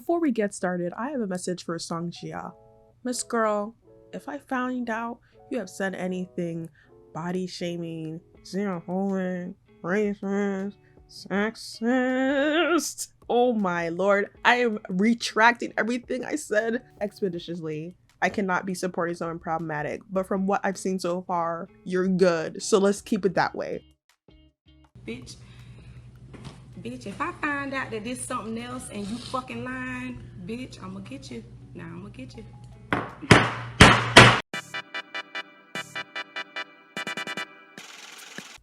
before we get started, I have a message for Song Jia. Miss Girl, if I found out you have said anything body shaming, xenophobic, racist, sexist, oh my lord, I am retracting everything I said expeditiously. I cannot be supporting someone problematic, but from what I've seen so far, you're good. So let's keep it that way. Bitch, if I find out that this something else and you fucking lying, bitch, I'ma get you. Now I'ma get you.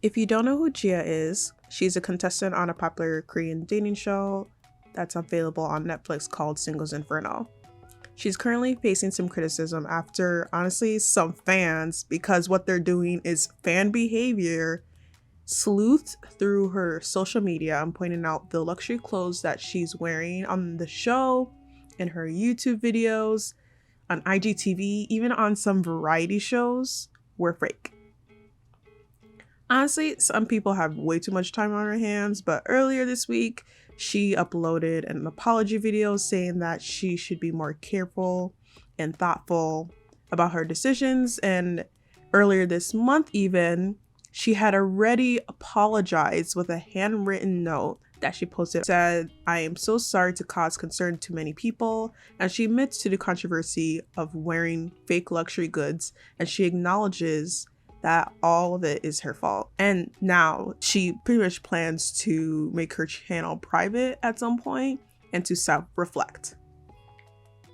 If you don't know who Jia is, she's a contestant on a popular Korean dating show that's available on Netflix called Singles Inferno. She's currently facing some criticism after, honestly, some fans, because what they're doing is fan behavior, sleuthed through her social media and pointing out the luxury clothes that she's wearing on the show, in her YouTube videos, on IGTV, even on some variety shows, were fake. Honestly, some people have way too much time on their hands, but earlier this week, she uploaded an apology video saying that she should be more careful and thoughtful about her decisions. And earlier this month even, she had already apologized with a handwritten note that she posted. Said, "I am so sorry to cause concern to many people," and she admits to the controversy of wearing fake luxury goods, and she acknowledges that all of it is her fault. And now she pretty much plans to make her channel private at some point and to self-reflect.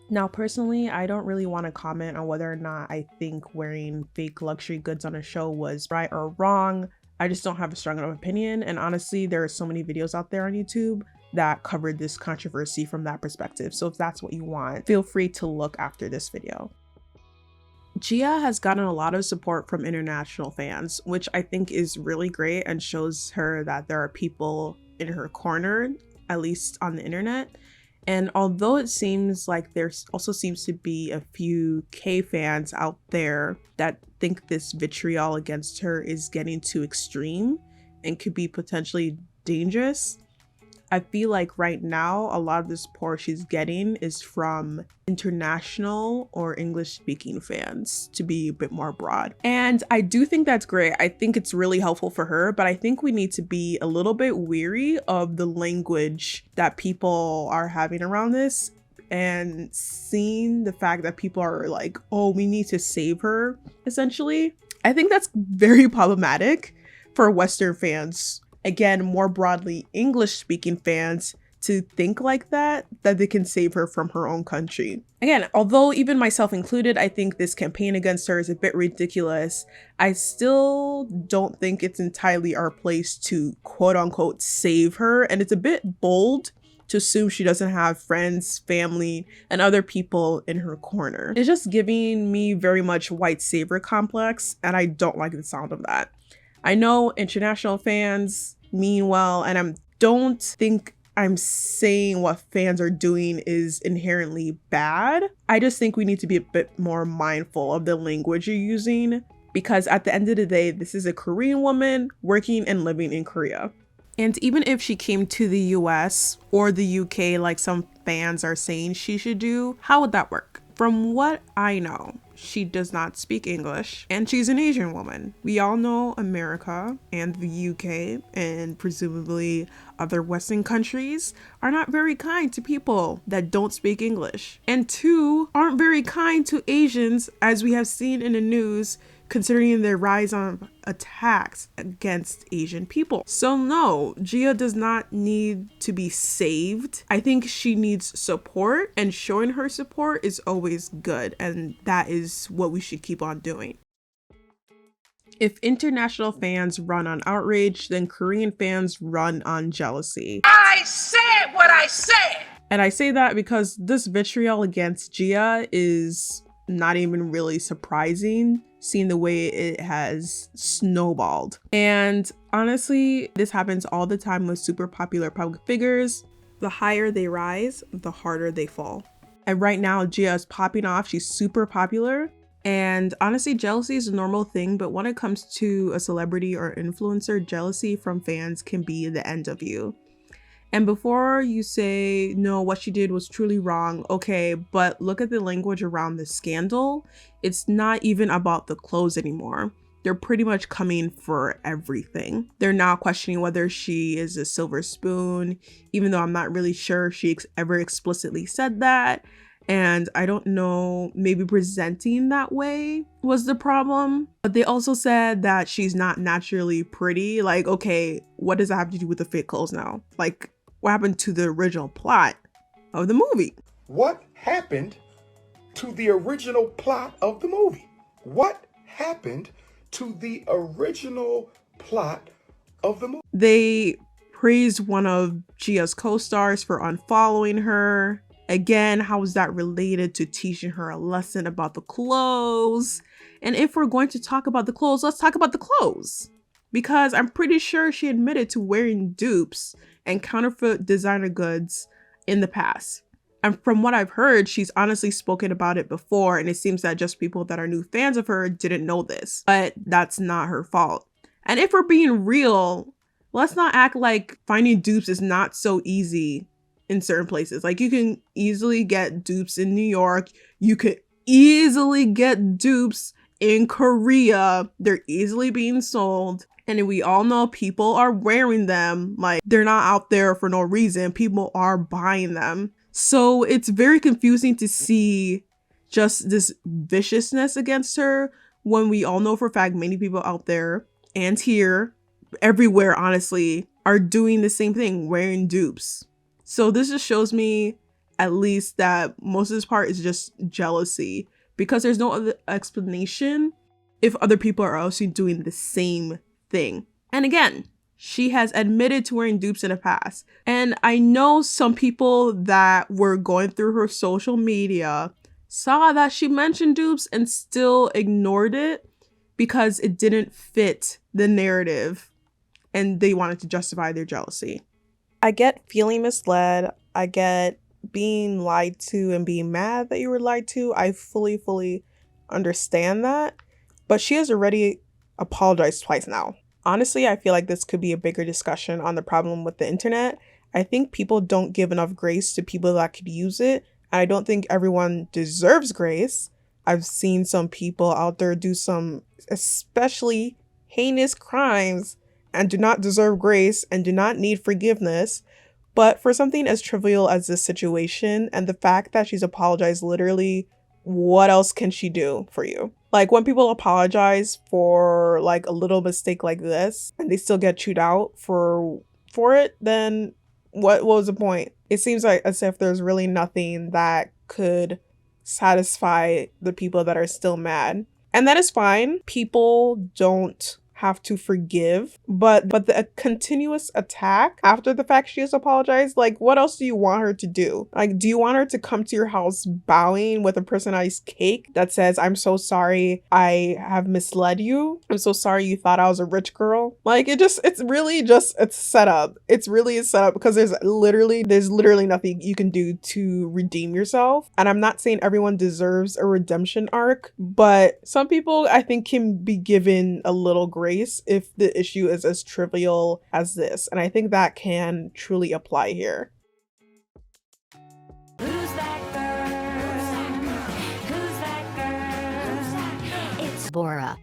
Now, personally, I don't really want to comment on whether or not I think wearing fake luxury goods on a show was right or wrong. I just don't have a strong enough opinion. And honestly, there are so many videos out there on YouTube that covered this controversy from that perspective. So if that's what you want, feel free to look after this video. Jia has gotten a lot of support from international fans, which I think is really great and shows her that there are people in her corner, at least on the internet. And although it seems like there also seems to be a few K fans out there that think this vitriol against her is getting too extreme and could be potentially dangerous, I feel like right now a lot of the support she's getting is from international or English speaking fans, to be a bit more broad. And I do think that's great. I think it's really helpful for her, but I think we need to be a little bit weary of the language that people are having around this, and seeing the fact that people are like, oh, we need to save her, essentially. I think that's very problematic for Western fans. Again, more broadly, English-speaking fans to think like that they can save her from her own country. Again, although even myself included, I think this campaign against her is a bit ridiculous, I still don't think it's entirely our place to quote-unquote save her, and it's a bit bold to assume she doesn't have friends, family, and other people in her corner. It's just giving me very much white savior complex, and I don't like the sound of that. I know international fans mean well, and I don't think I'm saying what fans are doing is inherently bad. I just think we need to be a bit more mindful of the language you're using, because at the end of the day, this is a Korean woman working and living in Korea. And even if she came to the US or the UK like some fans are saying she should do, how would that work? From what I know, she does not speak English, and she's an Asian woman. We all know America and the UK and presumably other Western countries are not very kind to people that don't speak English, and two, aren't very kind to Asians, as we have seen in the news, considering their rise on attacks against Asian people. So no, Jia does not need to be saved. I think she needs support, and showing her support is always good, and that is what we should keep on doing. If international fans run on outrage, then Korean fans run on jealousy. I said what I said! And I say that because this vitriol against Jia is not even really surprising, seeing the way it has snowballed. And honestly, this happens all the time with super popular public figures. The higher they rise, the harder they fall. And right now, Jia is popping off. She's super popular. And honestly, jealousy is a normal thing, but when it comes to a celebrity or influencer, jealousy from fans can be the end of you. And before you say, no, what she did was truly wrong, okay, but look at the language around the scandal. It's not even about the clothes anymore. They're pretty much coming for everything. They're now questioning whether she is a silver spoon, even though I'm not really sure if she ever explicitly said that. And I don't know, maybe presenting that way was the problem. But they also said that she's not naturally pretty. Like, okay, what does that have to do with the fake clothes now? Like, what happened to the original plot of the movie? What happened to the original plot of the movie? What happened to the original plot of the movie? They praised one of Gia's co-stars for unfollowing her. Again, how is that related to teaching her a lesson about the clothes? And if we're going to talk about the clothes, let's talk about the clothes. Because I'm pretty sure she admitted to wearing dupes and counterfeit designer goods in the past. And from what I've heard, she's honestly spoken about it before, and it seems that just people that are new fans of her didn't know this. But that's not her fault. And if we're being real, let's not act like finding dupes is not so easy in certain places. Like, you can easily get dupes in New York. You could easily get dupes in Korea. They're easily being sold. And we all know people are wearing them. Like, they're not out there for no reason. People are buying them. So it's very confusing to see just this viciousness against her when we all know for a fact many people out there and here, everywhere honestly, are doing the same thing, wearing dupes. So this just shows me at least that most of this part is just jealousy, because there's no other explanation if other people are also doing the same thing. And again, she has admitted to wearing dupes in the past. And I know some people that were going through her social media saw that she mentioned dupes and still ignored it because it didn't fit the narrative and they wanted to justify their jealousy. I get feeling misled. I get being lied to and being mad that you were lied to. I fully understand that. But she has already apologized twice now. Honestly, I feel like this could be a bigger discussion on the problem with the internet. I think people don't give enough grace to people that could use it. And I don't think everyone deserves grace. I've seen some people out there do some especially heinous crimes and do not deserve grace and do not need forgiveness. But for something as trivial as this situation and the fact that she's apologized, literally, what else can she do for you? Like, when people apologize for like a little mistake like this and they still get chewed out for it, then what was the point? It seems like as if there's really nothing that could satisfy the people that are still mad. And that is fine. People don't have to forgive, but the continuous attack after the fact she has apologized, like, what else do you want her to do? Like, do you want her to come to your house bowing with a personalized cake that says, I'm so sorry I have misled you, I'm so sorry you thought I was a rich girl? Like, it's set up. It's really set up because there's literally nothing you can do to redeem yourself. And I'm not saying everyone deserves a redemption arc, but some people I think can be given a little grace if the issue is as trivial as this. And I think that can truly apply here. Who's that girl? Who's that girl? It's Bora.